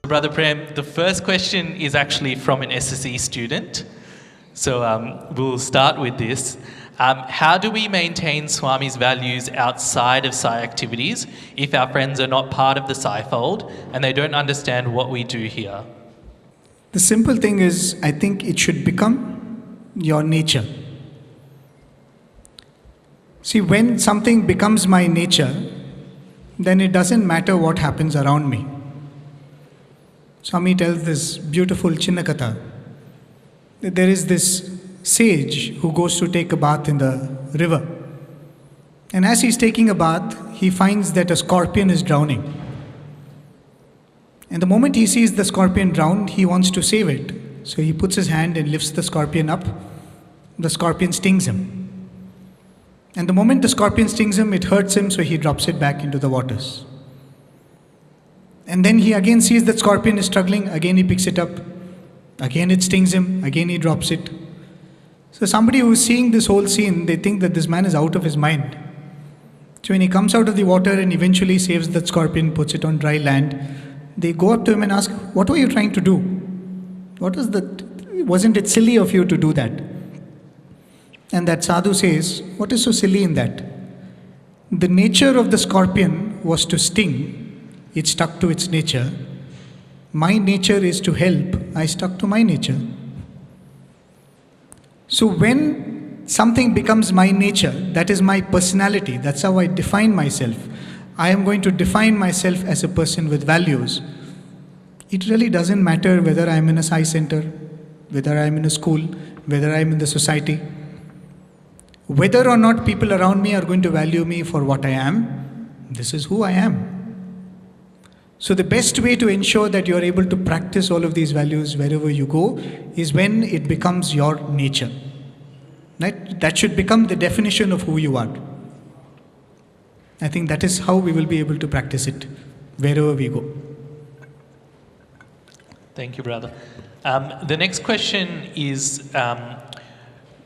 Brother Prem, the first question is actually from an SSE student. So we'll start with this. How do we maintain Swami's values outside of Sai activities if our friends are not part of the Sai fold and they don't understand what we do here? The simple thing is, I think it should become your nature. See, when something becomes my nature, then it doesn't matter what happens around me. Swami tells this beautiful Chinnakatha. There is this sage who goes to take a bath in the river. And as he's taking a bath, he finds that a scorpion is drowning. And the moment he sees the scorpion drowned, he wants to save it. So he puts his hand and lifts the scorpion up. The scorpion stings him. And the moment the scorpion stings him, it hurts him, so he drops it back into the waters. And then he again sees that scorpion is struggling, again he picks it up. Again it stings him, again he drops it. So somebody who is seeing this whole scene, they think that this man is out of his mind. So when he comes out of the water and eventually saves that scorpion, puts it on dry land, they go up to him and ask, what were you trying to do? Wasn't it silly of you to do that? And that sadhu says, what is so silly in that? The nature of the scorpion was to sting. It stuck to its nature. My nature is to help. I stuck to my nature. So when something becomes my nature, that is my personality. That's how I define myself. I am going to define myself as a person with values. It really doesn't matter whether I am in a Sai center, whether I am in a school, whether I am in the society. Whether or not people around me are going to value me for what I am, this is who I am. So the best way to ensure that you are able to practice all of these values wherever you go is when it becomes your nature. Right? That should become the definition of who you are. I think that is how we will be able to practice it wherever we go. Thank you, brother. The next question is,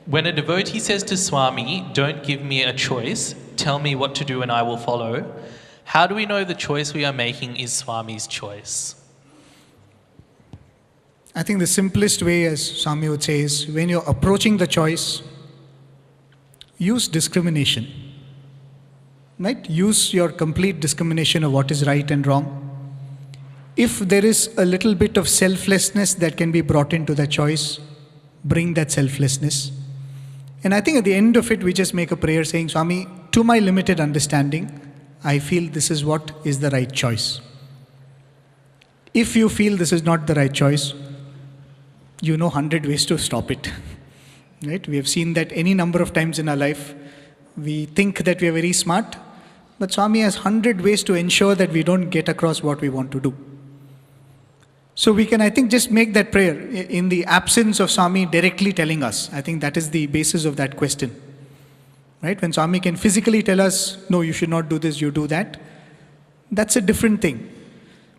when a devotee says to Swami, don't give me a choice, tell me what to do and I will follow, how do we know the choice we are making is Swami's choice? I think the simplest way, as Swami would say, is when you're approaching the choice, use discrimination. Right? Use your complete discrimination of what is right and wrong. If there is a little bit of selflessness that can be brought into the choice, bring that selflessness. And I think at the end of it, we just make a prayer saying, Swami, to my limited understanding, I feel this is what is the right choice. If you feel this is not the right choice, you know 100 ways to stop it. Right? We have seen that any number of times in our life. We think that we are very smart, but Swami has 100 ways to ensure that we don't get across what we want to do. So we can, I think, just make that prayer in the absence of Swami directly telling us. I think that is the basis of that question. Right? When Swami can physically tell us, no, you should not do this, you do that, that's a different thing.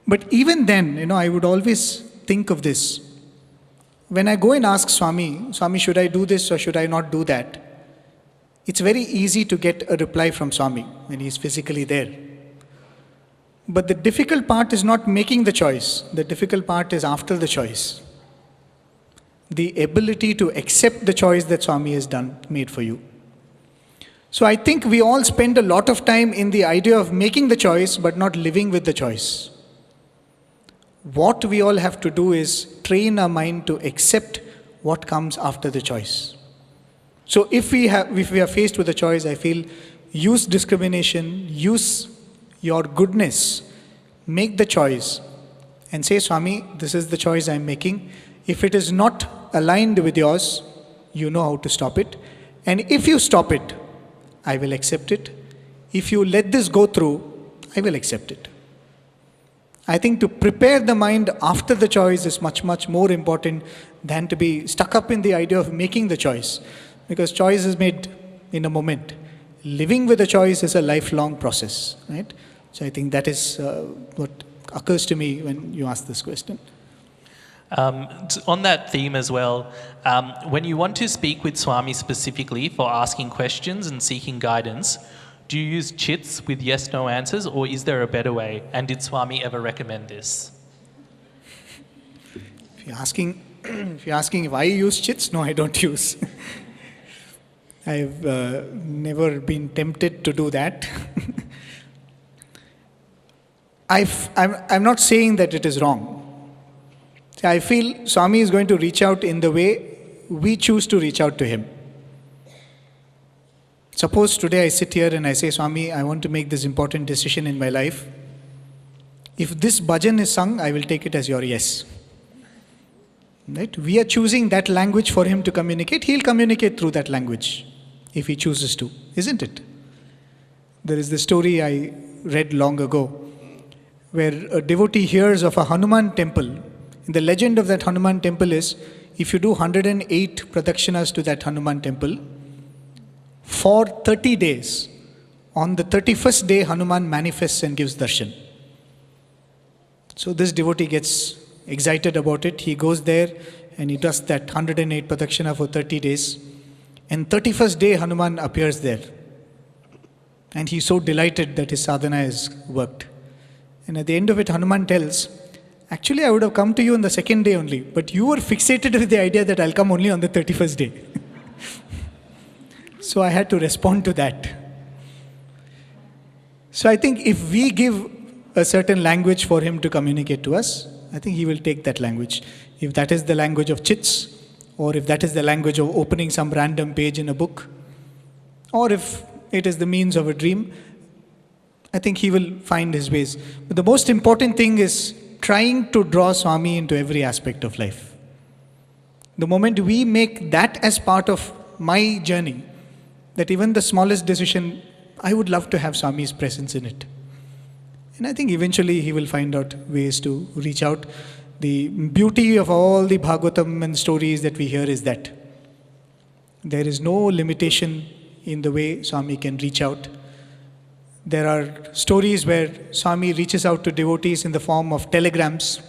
But even then, I would always think of this. When I go and ask Swami, should I do this or should I not do that? It's very easy to get a reply from Swami when he's physically there. But the difficult part is not making the choice. The difficult part is after the choice. The ability to accept the choice that Swami has made for you. So I think we all spend a lot of time in the idea of making the choice but not living with the choice. What we all have to do is train our mind to accept what comes after the choice. So if we are faced with a choice, I feel use discrimination, use your goodness, make the choice and say, Swami, this is the choice I'm making. If it is not aligned with yours, you know how to stop it. And if you stop it, I will accept it. If you let this go through, I will accept it. I think to prepare the mind after the choice is much, much more important than to be stuck up in the idea of making the choice. Because choice is made in a moment. Living with a choice is a lifelong process, right? So I think that is what occurs to me when you ask this question. On that theme as well, when you want to speak with Swami specifically for asking questions and seeking guidance, do you use chits with yes-no answers, or is there a better way? And did Swami ever recommend this? If you're asking if I use chits, no, I don't use. I've never been tempted to do that. I'm not saying that it is wrong. I feel Swami is going to reach out in the way we choose to reach out to him. Suppose today I sit here and I say, Swami, I want to make this important decision in my life. If this bhajan is sung, I will take it as your yes. Right? We are choosing that language for him to communicate. He'll communicate through that language if he chooses to, isn't it? There is the story I read long ago where a devotee hears of a Hanuman temple. The legend of that Hanuman temple is, if you do 108 pradakshinas to that Hanuman temple, for 30 days, on the 31st day, Hanuman manifests and gives darshan. So this devotee gets excited about it. He goes there and he does that 108 pradakshina for 30 days. And 31st day, Hanuman appears there. And he's so delighted that his sadhana has worked. And at the end of it, Hanuman tells, actually, I would have come to you on the second day only, but you were fixated with the idea that I'll come only on the 31st day. So I had to respond to that. So I think if we give a certain language for him to communicate to us, I think he will take that language. If that is the language of chits, or if that is the language of opening some random page in a book, or if it is the means of a dream, I think he will find his ways. But the most important thing is trying to draw Swami into every aspect of life. The moment we make that as part of my journey, that even the smallest decision, I would love to have Swami's presence in it. And I think eventually he will find out ways to reach out. The beauty of all the Bhagavatam and stories that we hear is that there is no limitation in the way Swami can reach out. There are stories where Swami reaches out to devotees in the form of telegrams.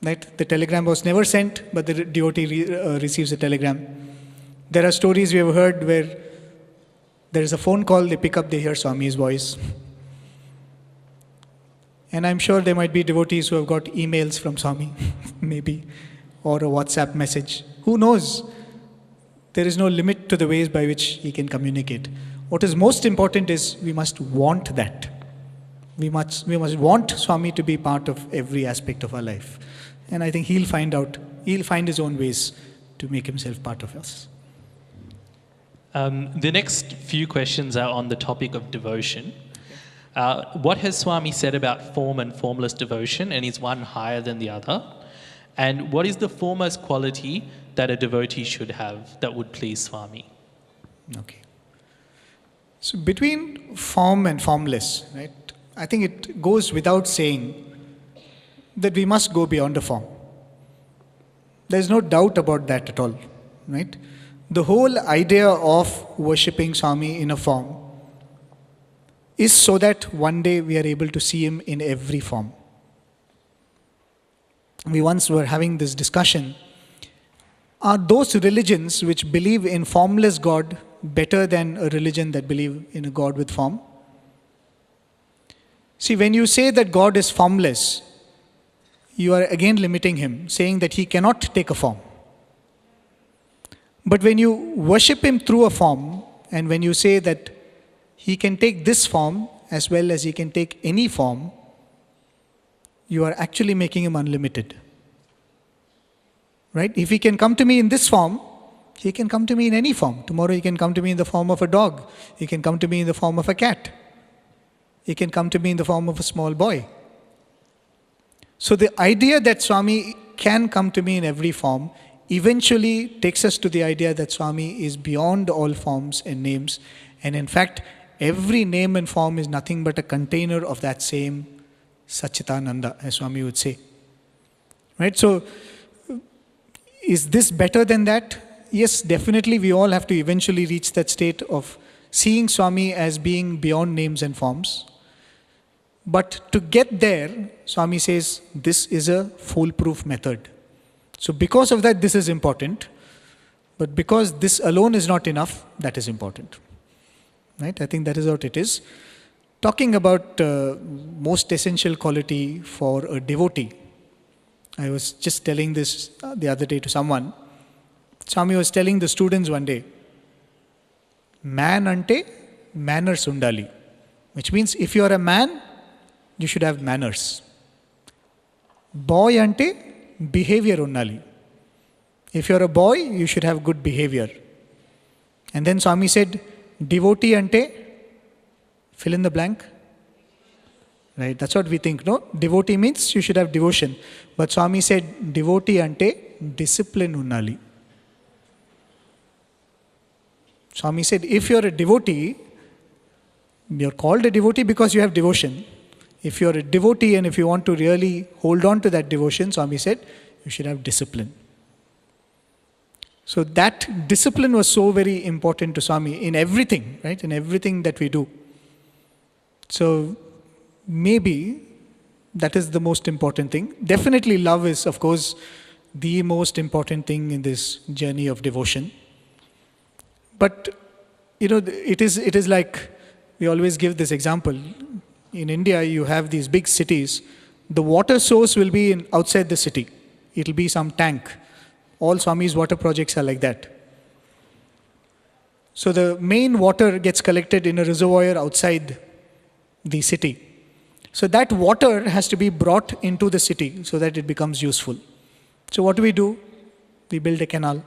Right? The telegram was never sent, but the devotee receives a telegram. There are stories we have heard where there is a phone call, they pick up, they hear Swami's voice. And I'm sure there might be devotees who have got emails from Swami, maybe, or a WhatsApp message. Who knows? There is no limit to the ways by which he can communicate. What is most important is we must want that. We must want Swami to be part of every aspect of our life. And I think he'll find his own ways to make himself part of us. The next few questions are on the topic of devotion. What has Swami said about form and formless devotion, and is one higher than the other? And what is the foremost quality that a devotee should have that would please Swami? Okay. So between form and formless, right, I think it goes without saying that we must go beyond a form. There's no doubt about that at all, right? The whole idea of worshipping Swami in a form is so that one day we are able to see him in every form. We once were having this discussion. Are those religions which believe in formless God better than a religion that believe in a God with form? See, when you say that God is formless, you are again limiting him, saying that he cannot take a form. But when you worship him through a form, and when you say that he can take this form as well as he can take any form, you are actually making him unlimited. Right? If he can come to me in this form, he can come to me in any form. Tomorrow he can come to me in the form of a dog. He can come to me in the form of a cat. He can come to me in the form of a small boy. So the idea that Swami can come to me in every form eventually takes us to the idea that Swami is beyond all forms and names. And in fact, every name and form is nothing but a container of that same Satchitananda, as Swami would say. Right? So, is this better than that? Yes, definitely we all have to eventually reach that state of seeing Swami as being beyond names and forms. But to get there, Swami says, this is a foolproof method. So because of that, this is important. But because this alone is not enough, that is important. Right? I think that is what it is. Talking about most essential quality for a devotee, I was just telling this the other day to someone. Swami was telling the students one day, man ante manners undali. Which means if you are a man, you should have manners. Boy ante behavior unnali. If you are a boy, you should have good behavior. And then Swami said, devotee ante, fill in the blank. Right, that's what we think, no? Devotee means you should have devotion. But Swami said, devotee ante discipline unnali. Swami said, if you're a devotee, you're called a devotee because you have devotion. If you're a devotee and if you want to really hold on to that devotion, Swami said, you should have discipline. So that discipline was so very important to Swami in everything, right? In everything that we do. So maybe that is the most important thing. Definitely love is, of course, the most important thing in this journey of devotion. But, it is like, we always give this example. In India, you have these big cities. The water source will be outside the city. It will be some tank. All Swami's water projects are like that. So the main water gets collected in a reservoir outside the city. So that water has to be brought into the city so that it becomes useful. So what do? We build a canal.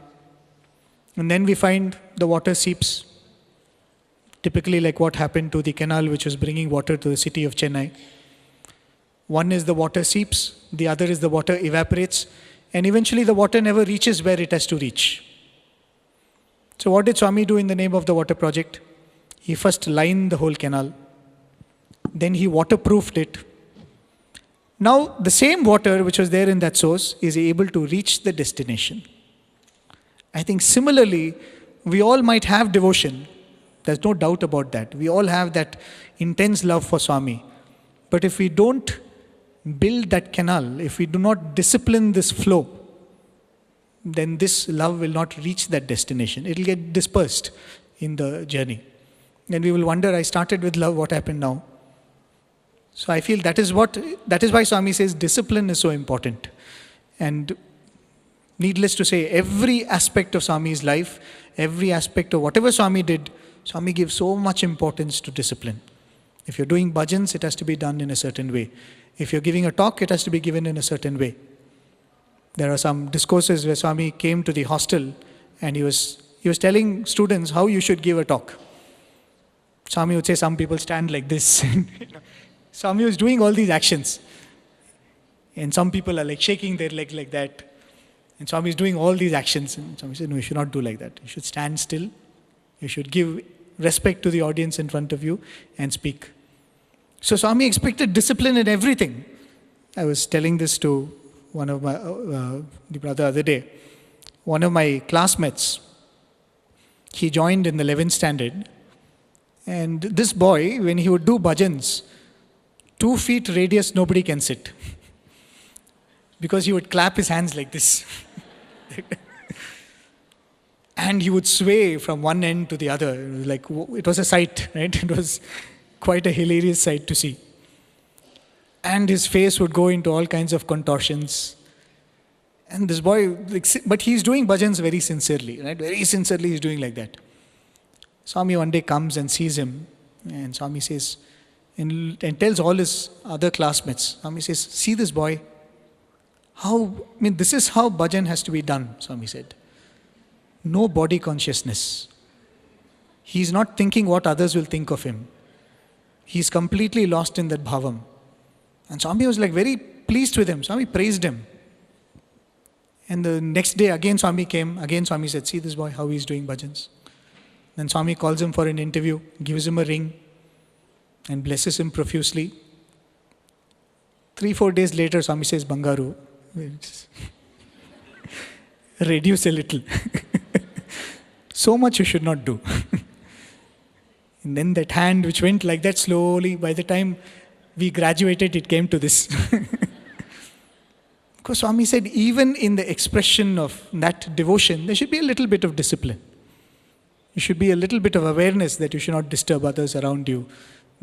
And then we find the water seeps. Typically like what happened to the canal which was bringing water to the city of Chennai. One is the water seeps, the other is the water evaporates, and eventually the water never reaches where it has to reach. So what did Swami do in the name of the water project? He first lined the whole canal. Then he waterproofed it. Now the same water which was there in that source is able to reach the destination. I think similarly, we all might have devotion. There's no doubt about that. We all have that intense love for Swami. But if we don't build that canal, if we do not discipline this flow, then this love will not reach that destination. It will get dispersed in the journey. Then we will wonder, I started with love, what happened now? So I feel that is why Swami says discipline is so important. And needless to say, every aspect of Swami's life, every aspect of whatever Swami did, Swami gives so much importance to discipline. If you're doing bhajans, it has to be done in a certain way. If you're giving a talk, it has to be given in a certain way. There are some discourses where Swami came to the hostel and he was telling students how you should give a talk. Swami would say some people stand like this. Swami was doing all these actions. And some people are like shaking their leg like that. And Swami is doing all these actions. And Swami said, no, you should not do like that. You should stand still. You should give respect to the audience in front of you and speak. So Swami expected discipline in everything. I was telling this to one of my, the brother the other day. One of my classmates, he joined in the 11th standard. And this boy, when he would do bhajans, 2 feet radius, nobody can sit. Because he would clap his hands like this. And he would sway from one end to the other. It was a sight, right? It was quite a hilarious sight to see. And his face would go into all kinds of contortions. And this boy, but he's doing bhajans very sincerely, right? Very sincerely he's doing like that. Swami one day comes and sees him. And Swami says, and tells all his other classmates, Swami says, see this boy. This is how bhajan has to be done, Swami said. No body consciousness. He's not thinking what others will think of him. He's completely lost in that bhavam. And Swami was very pleased with him. Swami praised him. And the next day again Swami came. Again Swami said, see this boy, how he's doing bhajans. Then Swami calls him for an interview, gives him a ring and blesses him profusely. 3-4 days later, Swami says, Bangaru, reduce a little. So much you should not do. And then that hand which went like that slowly, by the time we graduated, it came to this. Because Swami said, even in the expression of that devotion, there should be a little bit of discipline. There should be a little bit of awareness that you should not disturb others around you.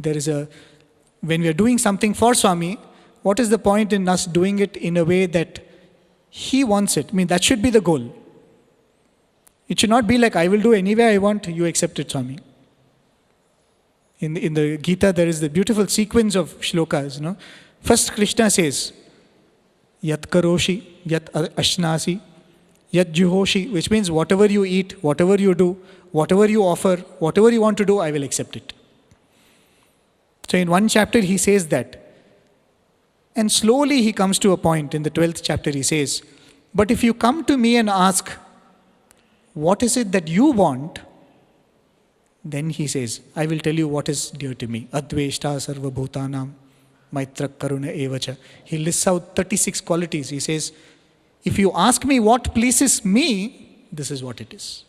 When we are doing something for Swami, what is the point in us doing it in a way that He wants it. I mean, that should be the goal. It should not be like, I will do any way I want, you accept it, Swami. In the Gita, there is the beautiful sequence of shlokas. First, Krishna says, Yat karoshi, yat ashnasi, yat juhoshi, which means whatever you eat, whatever you do, whatever you offer, whatever you want to do, I will accept it. So in one chapter, he says that. And slowly he comes to a point, in the 12th chapter, he says, but if you come to me and ask, what is it that you want? Then he says, I will tell you what is dear to me. Adveshta sarva bhutanam maitra karuna evacha. He lists out 36 qualities. He says, if you ask me what pleases me, this is what it is.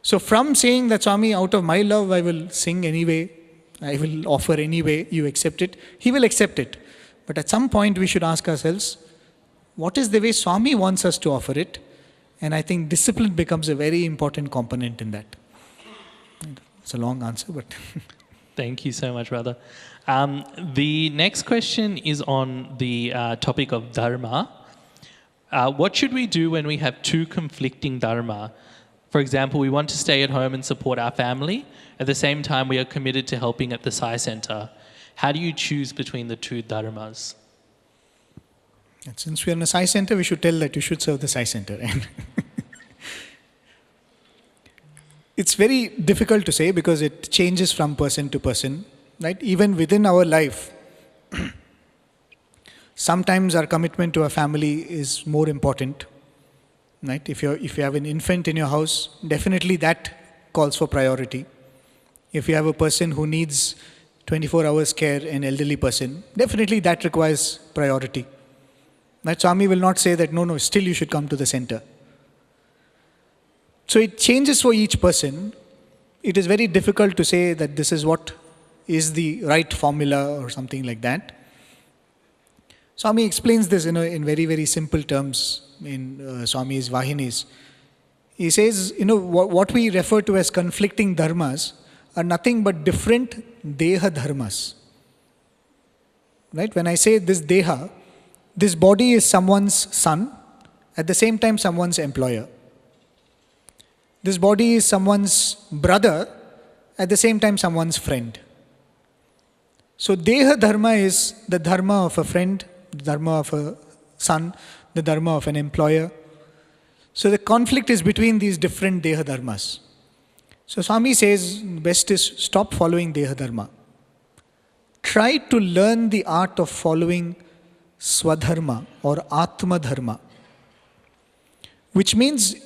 So from saying that, Swami, out of my love, I will sing anyway, I will offer anyway, you accept it, he will accept it. But at some point we should ask ourselves, what is the way Swami wants us to offer it? And I think discipline becomes a very important component in that. It's a long answer, but... Thank you so much, brother. The next question is on the topic of dharma. What should we do when we have two conflicting dharma? For example, we want to stay at home and support our family. At the same time, we are committed to helping at the Sai Center. How do you choose between the two dharmas? And since we are in a Sai Center, we should tell that you should serve the Sai Center. It's very difficult to say because it changes from person to person, right? Even within our life, sometimes our commitment to our family is more important, right? If you have an infant in your house, definitely that calls for priority. If you have a person who needs 24 hours care, an elderly person, definitely that requires priority. Right? Swami will not say that, no, still you should come to the center. So it changes for each person. It is very difficult to say that this is what is the right formula or something like that. Swami explains this in very, very simple terms in Swami's Vahinis. He says, what we refer to as conflicting dharmas are nothing but different deha dharmas. Right? When I say this deha, this body is someone's son, at the same time someone's employer. This body is someone's brother, at the same time someone's friend. So deha dharma is the dharma of a friend, the dharma of a son, the dharma of an employer. So the conflict is between these different deha dharmas. So Swami says, best is stop following deha dharma. Try to learn the art of following swadharma or atma dharma, which means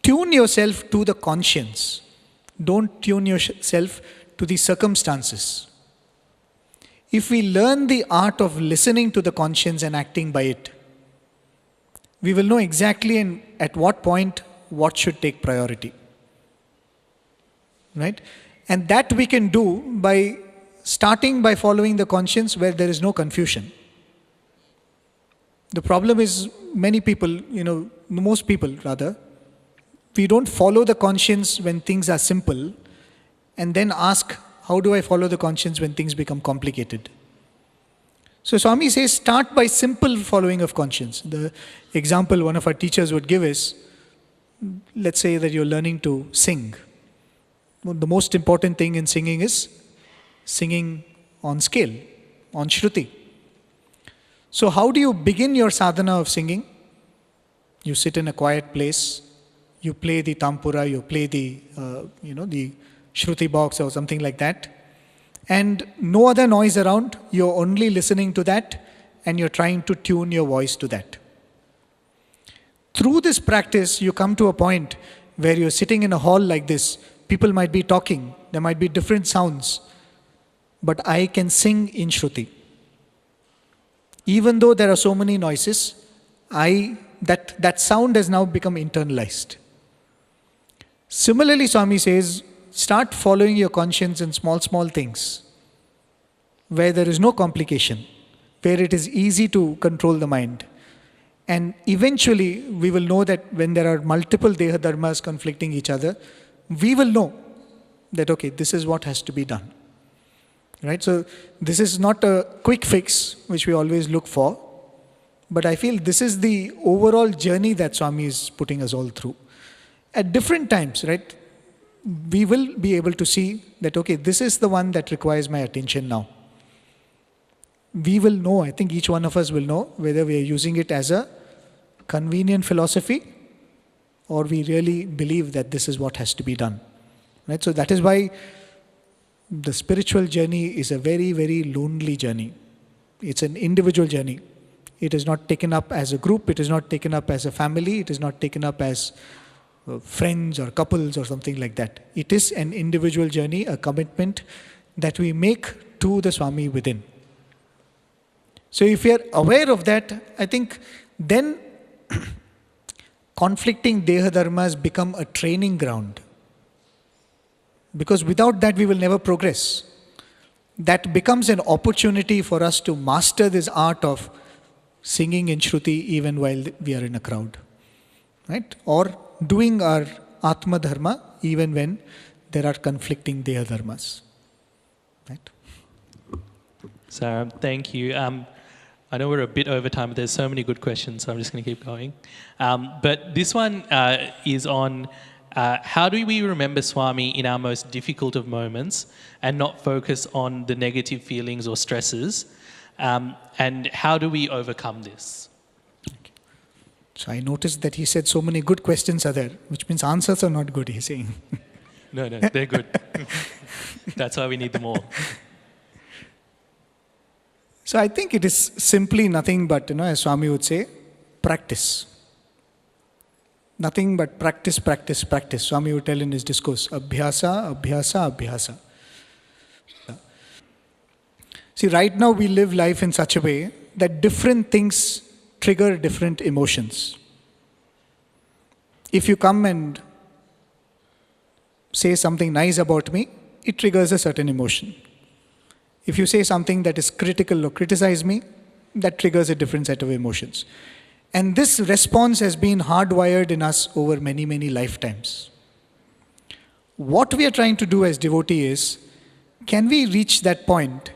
tune yourself to the conscience. Don't tune yourself to the circumstances. If we learn the art of listening to the conscience and acting by it, we will know exactly at what point what should take priority. Right? And that we can do by starting by following the conscience where there is no confusion. The problem is many people, most people rather, we don't follow the conscience when things are simple and then ask, how do I follow the conscience when things become complicated? So Swami says, start by simple following of conscience. The example one of our teachers would give is, let's say that you're learning to sing. The most important thing in singing is singing on scale, on Shruti. So how do you begin your sadhana of singing? You sit in a quiet place, you play the tampura, you play the Shruti box or something like that, and no other noise around, you're only listening to that and you're trying to tune your voice to that. Through this practice, you come to a point where you're sitting in a hall like this, people might be talking, there might be different sounds, but I can sing in Shruti. Even though there are so many noises, that sound has now become internalized. Similarly, Swami says, start following your conscience in small things, where there is no complication, where it is easy to control the mind. And eventually, we will know that when there are multiple deha dharmas conflicting each other, we will know that, okay, this is what has to be done. Right? So, this is not a quick fix, which we always look for, But I feel this is the overall journey that Swami is putting us all through. At different times, right, we will be able to see that, okay, this is the one that requires my attention now. We will know, I think each one of us will know whether we are using it as a convenient philosophy or we really believe that this is what has to be done. Right? So that is why the spiritual journey is a very, very lonely journey. It's an individual journey. It is not taken up as a group, it is not taken up as a family, it is not taken up as friends or couples or something like that. It is an individual journey, a commitment that we make to the Swami within. So if we are aware of that, I think then conflicting Deha Dharmas become a training ground. Because without that we will never progress. That becomes an opportunity for us to master this art of singing in Shruti even while we are in a crowd. Right? Or doing our Atma Dharma even when there are conflicting Deha Dharmas. Right? So thank you. I know we're a bit over time, but there's so many good questions, so I'm just going to keep going. But this one is on how do we remember Swami in our most difficult of moments and not focus on the negative feelings or stresses? And how do we overcome this? Okay. So I noticed that he said so many good questions are there, which means answers are not good, he's saying. No, they're good. That's why we need them all. So I think it is simply nothing but, as Swami would say, practice. Nothing but practice, practice, practice. Swami would tell in his discourse, abhyasa, abhyasa, abhyasa. See, right now we live life in such a way that different things trigger different emotions. If you come and say something nice about me, it triggers a certain emotion. If you say something that is critical or criticize me, that triggers a different set of emotions. And this response has been hardwired in us over many, many lifetimes. What we are trying to do as devotee is, can we reach that point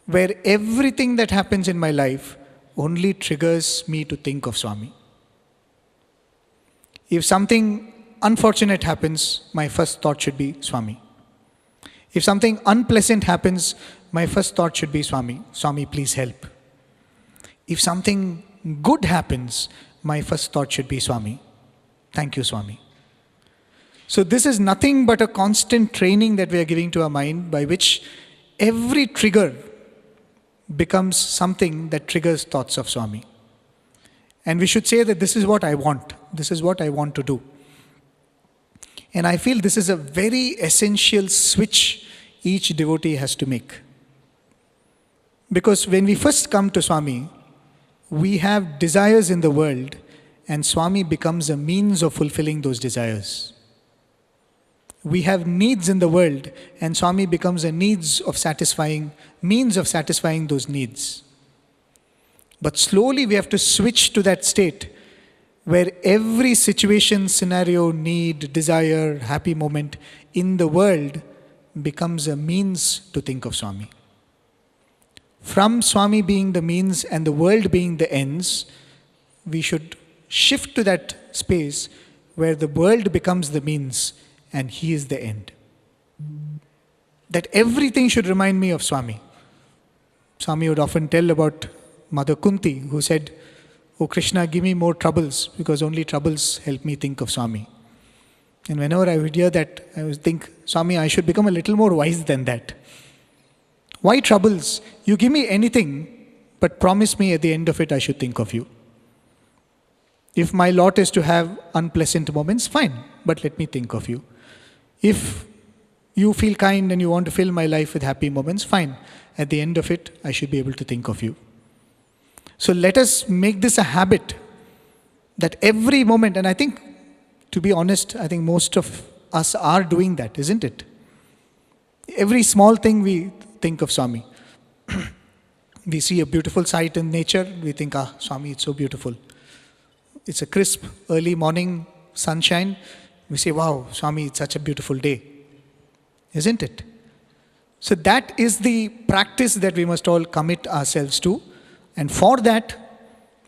where everything that happens in my life only triggers me to think of Swami? If something unfortunate happens, my first thought should be Swami. If something unpleasant happens, my first thought should be Swami. Swami, please help. If something good happens, my first thought should be Swami. Thank you, Swami. So this is nothing but a constant training that we are giving to our mind by which every trigger becomes something that triggers thoughts of Swami. And we should say that this is what I want. This is what I want to do. And I feel this is a very essential switch each devotee has to make. Because when we first come to Swami, we have desires in the world and Swami becomes a means of fulfilling those desires. We have needs in the world and Swami becomes a means of satisfying those needs. But slowly we have to switch to that state where every situation, scenario, need, desire, happy moment in the world becomes a means to think of Swami. From Swami being the means and the world being the ends, we should shift to that space where the world becomes the means and he is the end. That everything should remind me of Swami. Swami would often tell about Mother Kunti, who said, "Oh Krishna, give me more troubles, because only troubles help me think of Swami." And whenever I would hear that, I would think, Swami, I should become a little more wise than that. Why troubles? You give me anything, but promise me at the end of it I should think of you. If my lot is to have unpleasant moments, fine, but let me think of you. If you feel kind and you want to fill my life with happy moments, fine. At the end of it, I should be able to think of you. So let us make this a habit that every moment, and I think, to be honest, I think most of us are doing that, isn't it? Every small thing we think of Swami. We see a beautiful sight in nature, we think, Swami, it's so beautiful. It's a crisp, early morning sunshine. We say, wow, Swami, it's such a beautiful day. Isn't it? So that is the practice that we must all commit ourselves to. And for that,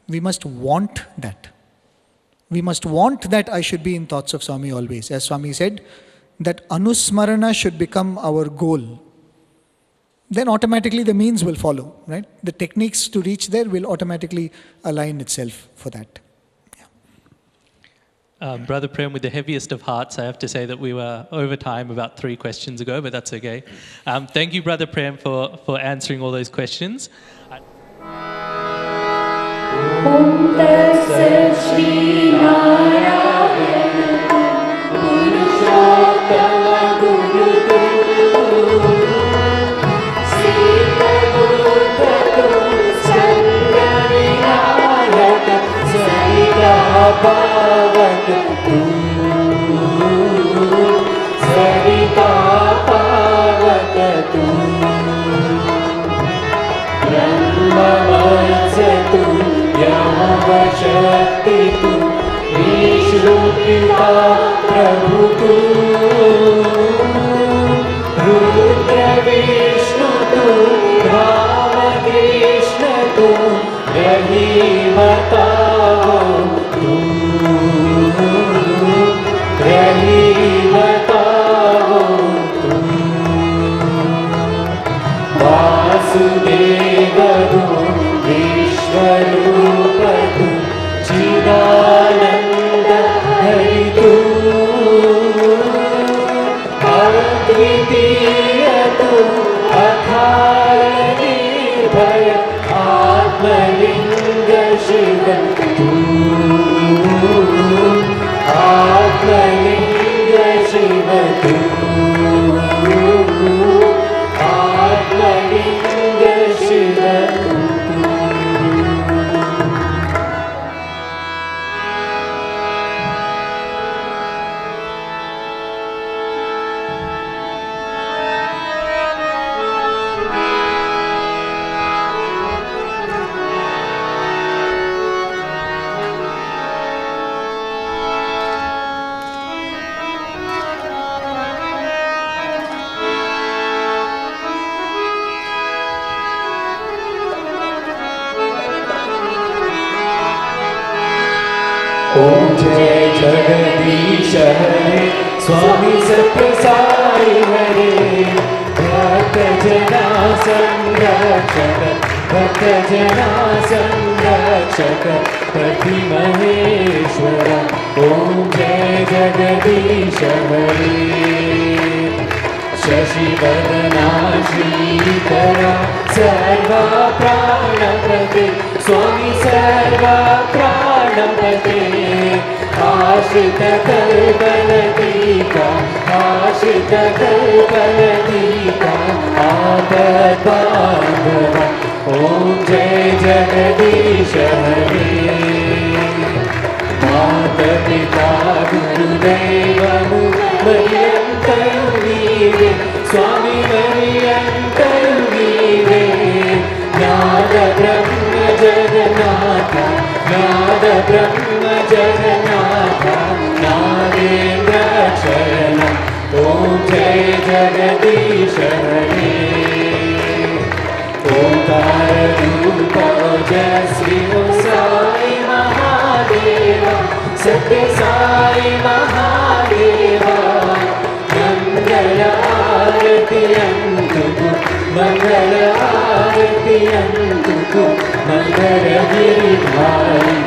We must want that. We must want that I should be in thoughts of Swami always. As Swami said, that anusmarana should become our goal. Then automatically the means will follow, right? The techniques to reach there will automatically align itself for that. Brother Prem, with the heaviest of hearts, I have to say that we were over time about 3 questions ago, but that's okay. Thank you, Brother Prem, for answering all those questions. ओम जय जगदीश हरे स्वामी सत्य साई हरे भक्त जना संरक्षक भक्त जना संरक्षक पति महेश्वर ओम जय जगदीश हरे शशिवदना श्रीकरा सर्वा प्राणपते स्वामी सर्वा प्राणपते आश्रित कल्पलतिका आश्रित कल्पलतिका आपद्बान्धव ओम जय जगदीश हरे माता पिता गुरुदैवमु मय्यन्तरुवीरे स्वामी मय्यन्तरुवीरे नाद ब्रह्म जगन्नाथ नाद ब्रह्म जगन्नाथ नागेन्द्र शरण ओम जय जगदीश हरे ओंकार रूप ओजस्वी साई महादेवा सत्य साई महादेवा मंगल आरती अंतु मंगल आरती अंतु मंगल गिरिधारी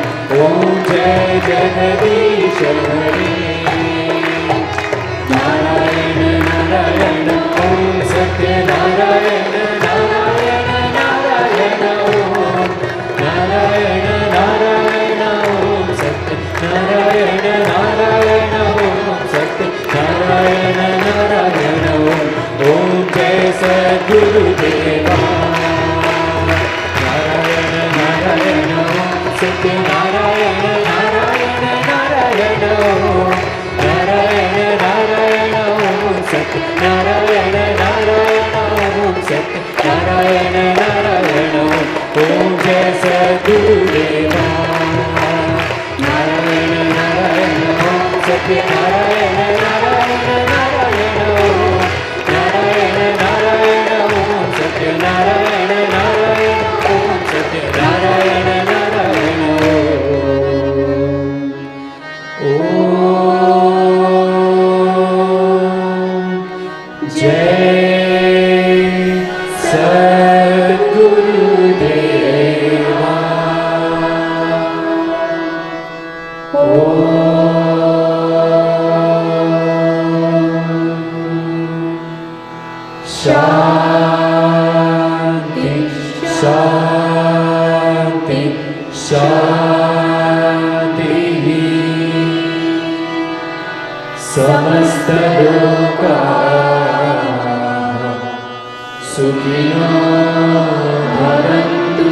ओम जय जगदीश हरे नारायण नारायण ओम सत्य नारायण नारायण नारायण ओम नारायण नारायण ओम सत्य नारायण नारायण ओम सत्य नारायण नारायण ओम जय सद्गुरुदेवा नारायण नारायण ओम सत्य नारायण नारायण नारायण ओम नारायण नारायण ओम सत्य नारायण नारायण ओम सत्य नारायण नारायण ओम जय सद्गुरुदेवा नारायण नारायण ओम सत्य नारायण नारायण नारायण ओम नारायण नारायण ओम सत्य नारायण नारायण ओम सत्य नारायण नारायण शान्तिः समस्तलोकाः सुखिनो भवन्तु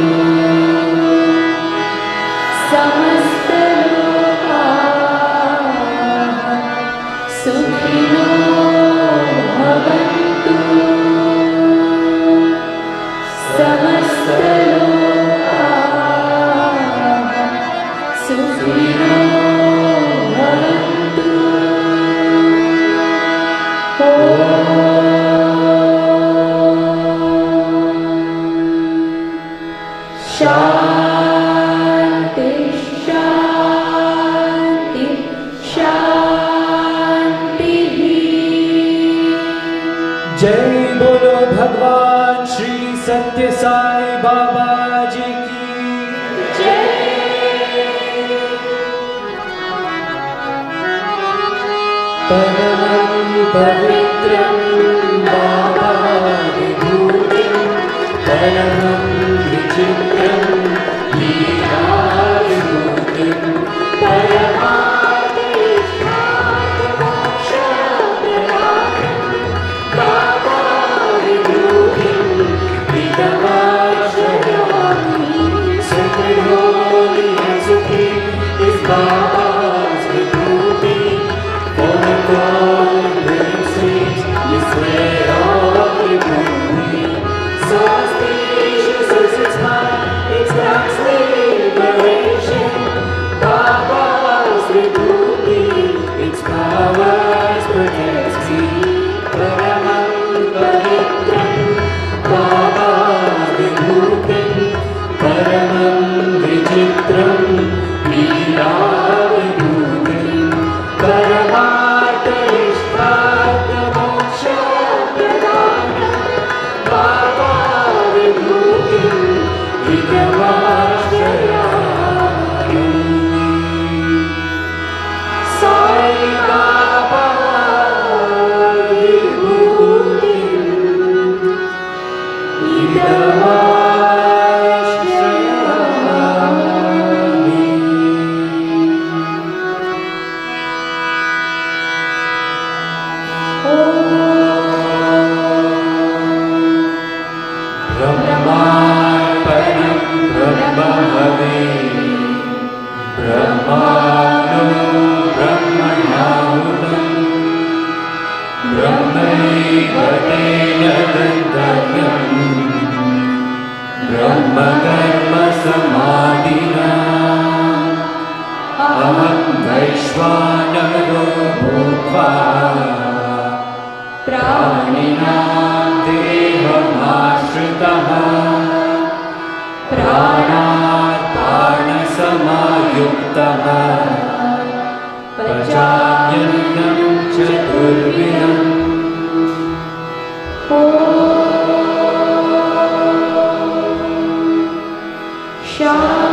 सुखिनो भवन्तु समस्तलोकाः सुखिनो भवन्तु। शान्ति शान्ति शान्तिः। जय बोलो भगवान श्री सत्य साई बाबा जी की जय। परमं पवित्रं बाबा विभूतिं परमं विचित्रं लीला विभूतिं परमादिष्टार्थमोक्षप्रदानं बाबा विभूतिं विदमाश्रयामि। Supreme Holy and Supreme is Baba's vibhuti. For the golden living streams you swear of vibhuti. So auspicious is its mind, its grants liberation. Baba's vibhuti, its powers protects me. Paramam pavitram Baba's vibhutim Paramam vichitram Leela vibhutim Paramartha ishtvartha moksha pradanam Baba vibhutim vidavashrayami. Sai Baba vibhutim Brahmaparam Brahmavade Brahmano Brahmanahutam Brahmaiva tena gandharvam Brahma karma samadhina Aham Vaishvanaro bhutva Praninam dehamashritah Pranarpana samayuktah Pachanyannam chaturvinam. Shah